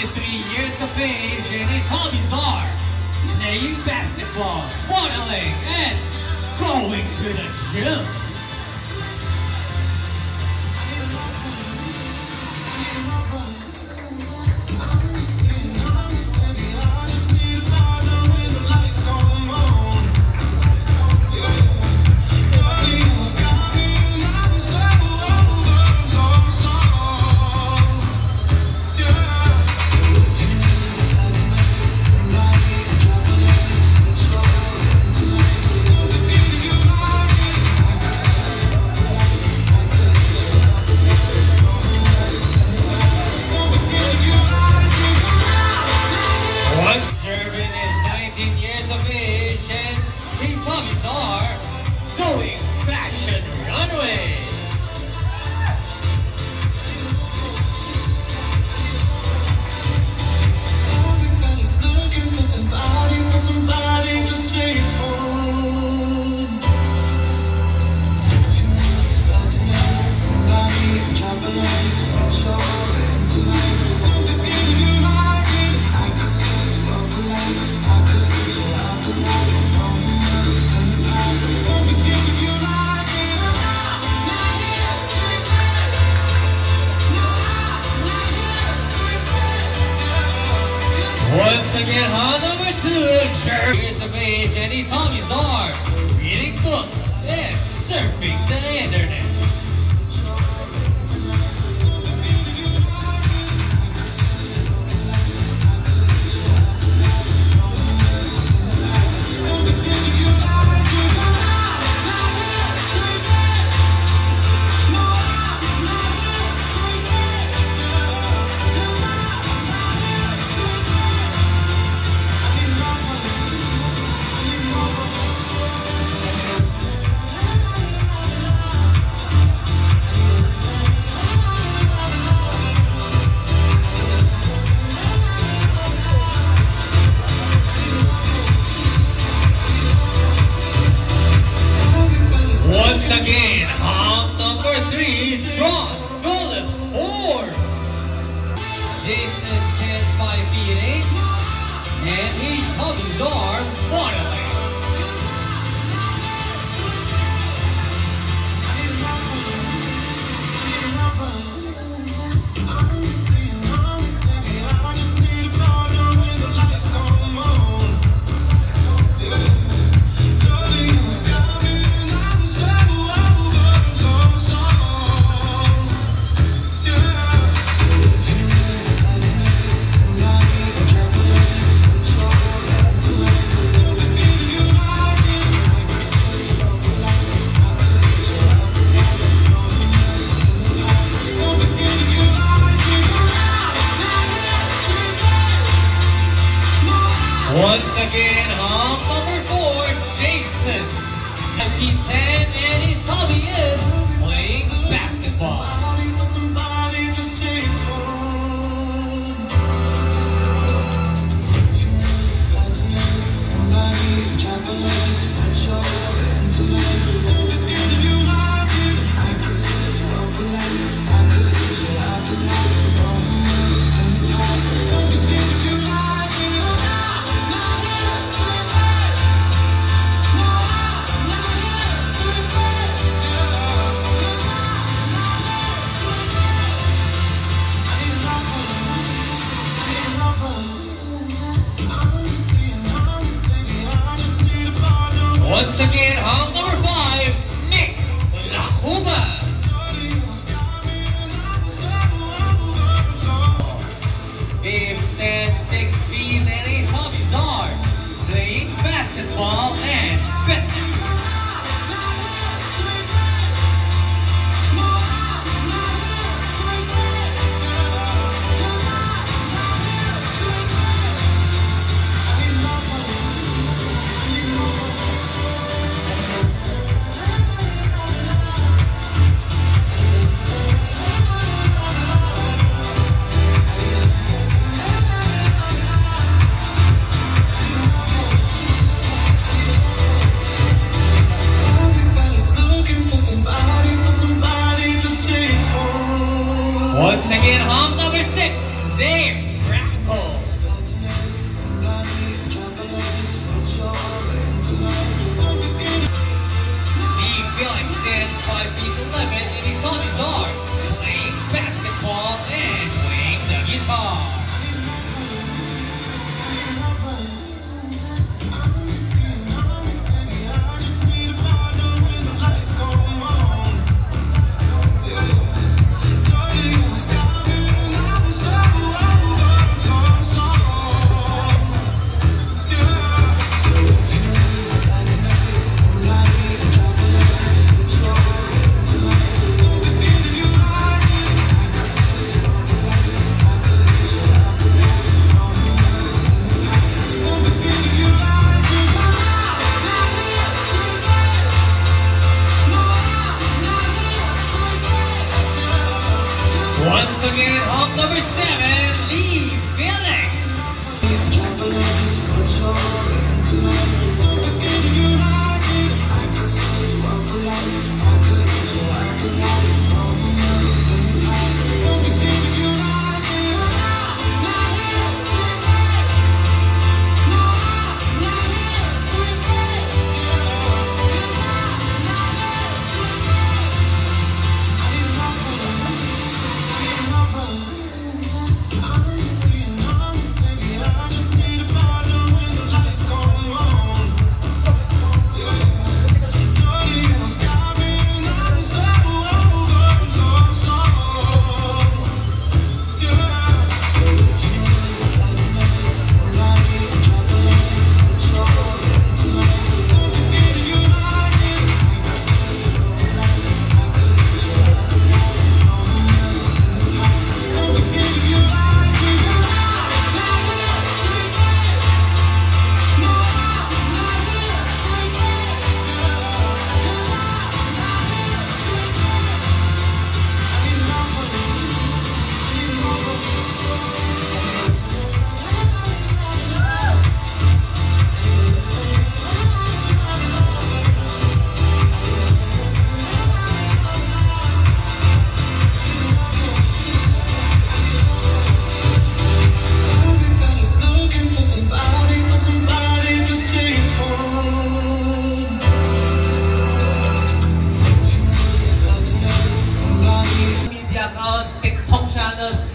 23 years of age, and his hobbies are playing basketball, modeling, and going to the gym. Jervin is 19 years of age, and his hobbies are going fashion runway. Everybody's looking for somebody to take home. You know that tonight, nobody drop a line, but you're into life. Don't be scared if you like it. I could just walk a line, I could lose you, I could ride it on the moon and the sky. Don't be scared if you like it. Not here to be friends. No, not here to be friends. Once again, on number 2, Jervin years of age, and his hobbies are reading books and surfing the internet. Once again, on number 3, John Phillips Forbes. Jason stands 5 feet 8, and his hobbies are modeling. Once again, on number 4, Jason. 10 feet 10, and his hobby is playing basketball. For somebody to take home. You know that tonight, nobody drop a line, but you're into life. Don't be scared if you like it. I could just walk a line, I could lose you, I could ride it on the moon and the sky. Don't be scared if you like it. Not here to be friends. No, not here to be friends. I need love for you. I need love for you. Honestly, baby, I just need a partner. Once again, on number 5, hobbies are playing basketball and playing the guitar. Once again, hop number 7, Lee Felix.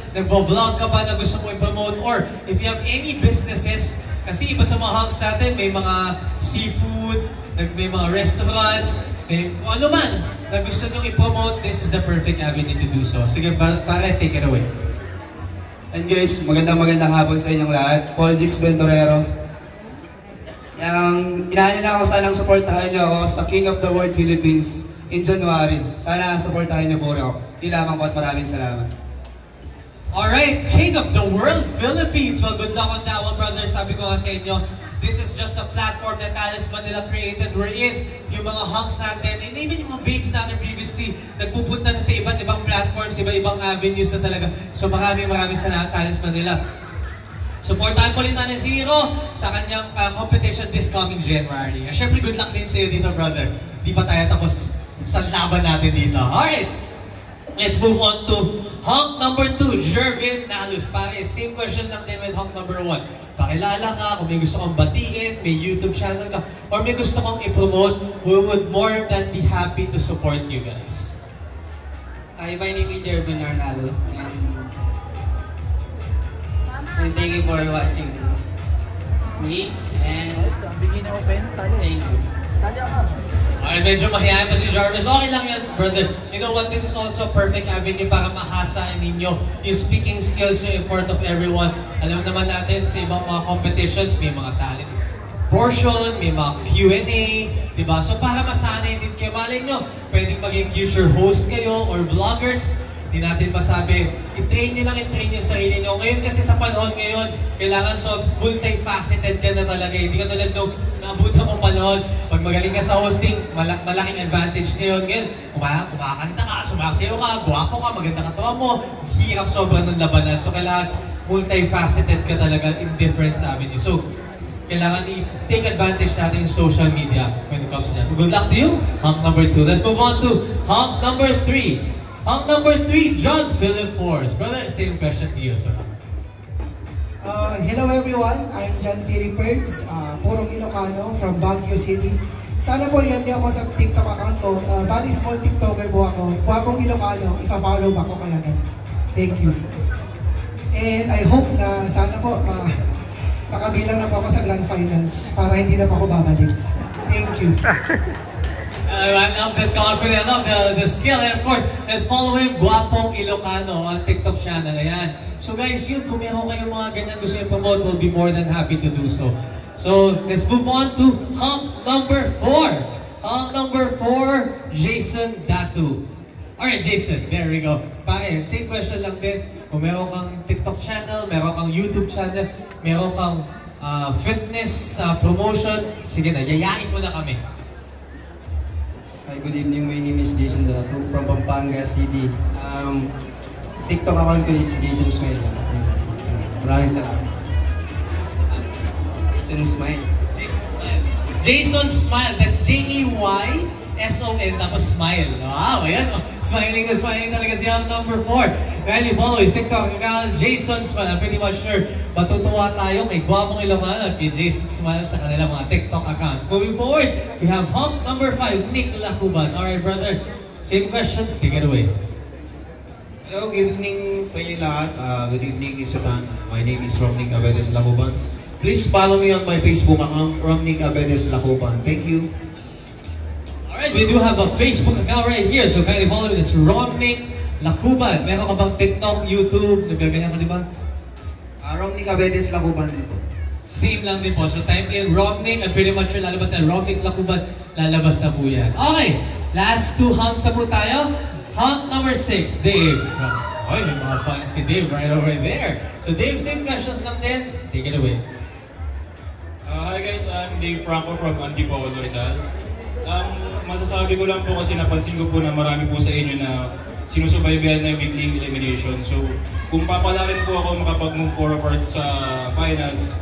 Nagvo-vlog ka ba na gusto mo i-promote? Or if you have any businesses, kasi iba sa mga house natin, may mga seafood, may mga restaurants, may ano man na gusto nyo i-promote, this is the perfect avenue to do so. Sige, pare, take it away. And guys, magandang hapon sa inyong lahat. Paul Jix Venturero. Inaanya na ako, sanang supportahan nyo ako sa King of the World Philippines in January. Sana supportahan nyo po rin ako. Ilaman ko at maraming salamat. Alright, King of the World Philippines. Well, good luck on that one, brother. Sabi ko nga sa inyo, this is just a platform that Talisman nila created. We're in yung mga hunks natin, and even yung mga babes natin previously, nagpupunta na sa iba't ibang platforms, iba-ibang avenues na talaga. So maraming salamat Talisman nila. Supportahan po rin natin si Hero sa kanyang competition this coming January. Siyempre, good luck din sa iyo dito, brother. Di pa tayo tapos sa laban natin dito. Alright! Let's move on to hunk number 2, Jervin Nalus. Pare, same question lang din with hunk number 1. Pakilala ka, kung may gusto kang batiin, may YouTube channel ka, or may gusto kang i-promote, we would more than be happy to support you guys. Hi, my name is Jervin Nalus, and thank you for watching me, and thank you. Ay, medyo mahihayin pa si Jarvis. Okay lang yan, brother. You know what? This is also a perfect avenue para mahasa ninyo yung speaking skills nyo in front of everyone. Alam naman natin sa ibang mga competitions, may mga talent portion, may mga Q&A, diba? So para masanay din kayo, malay nyo, pwedeng maging future host kayo or vloggers. Hindi natin masabi, i-train nyo lang, i-train nyo sarili nyo. Ngayon kasi sa panahon ngayon, kailangan so multifaceted ka na talaga. Hindi ka tulad nung naabutan mong panahon. Pag magaling ka sa hosting, malaking advantage ngayon. Ngayon, kumakanta ka, sumasayaw ka, guwapo ka, maganda katawa mo, hirap sobrang ng labanan. So kailangan multifaceted ka talaga in different avenues. So, kailangan i-take advantage sa ating social media when it comes to that. Good luck to you. Hunk number 2. Let's move on to hunk number 3. Hunk number 3, John Philip Force. Brother, same question to you, sir. Hello everyone, I'm John Philip Force, Purong Ilocano from Baguio City. Sana po yan niyo ako sa TikTok account ko. Bali small TikToker po ako. Guwapong Ilocano, ipa-follow ba ko kaya ganun. Thank you. And I hope na sana po makabilang na po ako sa Grand Finals para hindi na po ako babalik. Thank you. I love that confidence, I love the skill, and of course, let's follow him, Guwapong Ilocano, on TikTok channel. Ayan. So guys, yun, kung meron kayong mga ganyan gusto yung promote, we'll be more than happy to do so. So, let's move on to hump number 4. Hump number 4, Jason Datu. Alright, Jason, there we go. Pare, same question lang din. Kung meron kang TikTok channel, meron kang YouTube channel, meron kang fitness promotion, sige na, yayain mo na kami. Hi, good evening. My name is Jason Datu from Pampanga City. TikTok account ko is Jason Smile. Maraming salamat. Jason Smile. Jason Smile. Jason Smile. That's J-E-Y-S-O-N tapos Smile. Wow, ayan. Smiling na smiling talaga si hump number 4. Kindly follow his TikTok account, Jason Smile. I'm pretty much sure matutuwa tayo kay Guwapong Ilocano at kay Jason Smile sa kanilang mga TikTok accounts. Moving forward, we have hump number 5, Nick Lacuban. Alright, brother. Same questions. Take it away. Hello, good evening sa inyo lahat. Good evening, Isutan. My name is Romnick Abedes Lacuban. Please follow me on my Facebook account, Romnick Abedes Lacuban. Thank you. Alright, we do have a Facebook account right here, so kindly follow me. It's Romnick Lacuban. Meron ka bang TikTok, YouTube? Nagkaganyan ka, di ba? Romnick Abedes Lacuban. Same lang din po. So type in Romnick, and pretty much sure lalabas na Romnick Lacuban, lalabas na po yan. Okay, last 2 humps na po tayo. Hump number 6, Dave. Oy, may mga fun si Dave right over there. So Dave, same questions lang din. Take it away. Hi guys, I'm Dave Franco from Antipolo, Rizal. Masasabi ko lang po kasi napansin ko po na marami po sa inyo na sinusubaybayan na yung weekly elimination. So, kung papalarin po ako makapag-move forward sa finals,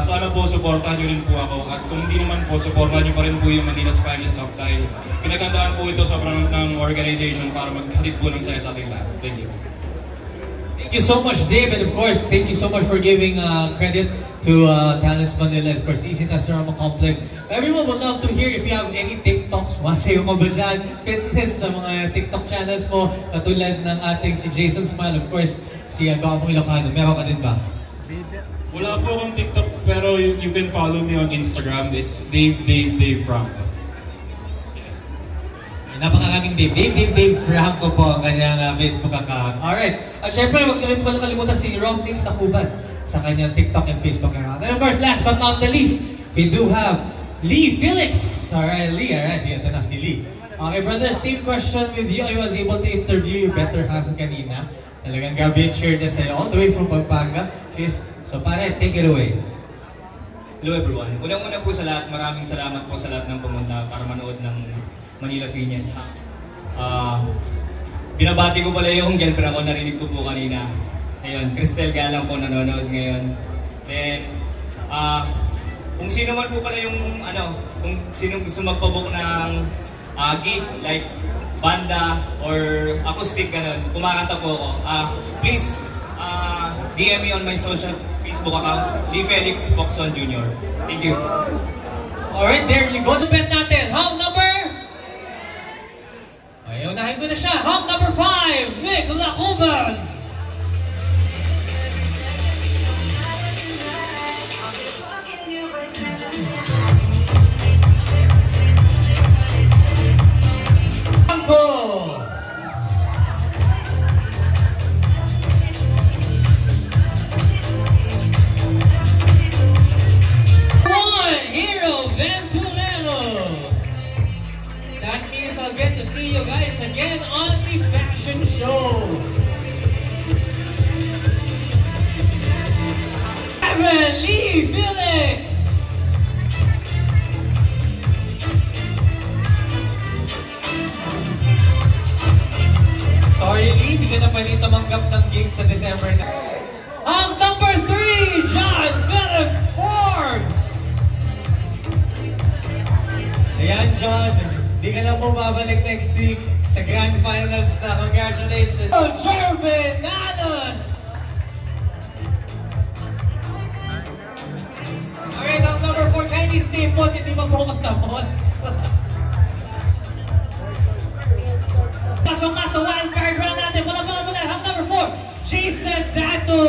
sana po supportahan nyo rin po ako. At kung hindi naman po, supportahan nyo pa rin po yung Manila's Finest Top dahil pinagandaan po ito sa parang ng organization para maghatid po ng saya sa ating lahat. Thank you. Thank you so much, Dave, and of course, thank you so much for giving credit to Talents Manila, and of course, Easy Tasarama Complex. Everyone would love to hear if you have any TikToks, masayo ka ba dyan, fitness sa mga TikTok channels mo, katulad ng ating si Jason Smile, of course, si Guwapong Ilocano. Meron ka din ba? Wala po akong TikTok pero you can follow me on Instagram. It's Dave Franco. Napakaraming Dave Franco po ang kanyang Facebook account. Alright. At syempre, huwag namin pala kalimutan si Romnick Lacuban sa kanyang TikTok and Facebook account. And of course, last but not the least, we do have Lee Felix. Alright, Lee. Alright, ito na si Lee. Okay, brother, same question with you. I was able to interview your better half kanina. Talagang grabe yung share niya sa'yo all the way from Pampanga. So, pare, take it away. Hello everyone. Unang-una po sa lahat, maraming salamat po sa lahat ng pumunta para manood ng Manila Fitness. Binabati ko pala yung girlfriend ko, narinig ko po kanina. Ayun, Cristel Galang po nanonood ngayon. Then, kung sino man po pala yung, kung sino gusto magpabook ng gig, like banda or acoustic, ganun, kumakanta po ako. Please, DM me on my social Facebook account, Lee Felix Boxon Jr. Thank you. Alright, there you go. Lupit natin. Hump number? Ay, unahin ko na siya. Hump number 5, Nick Lacuban. See you guys again on the fashion show. Lee Felix. Sorry Lee, hindi ka na pwede tumanggap ng gigs sa December na. Ang number 3, John Philip Forbes. Ayan John. Di ka na po babalik next week sa Grand Finals na. Congratulations! Jervin Alos! Alright, ang number 4, please stay put, hindi pa po tapos. Pasok ka sa wildcard round natin. Wala pa muna. Number 4, Jason Dato.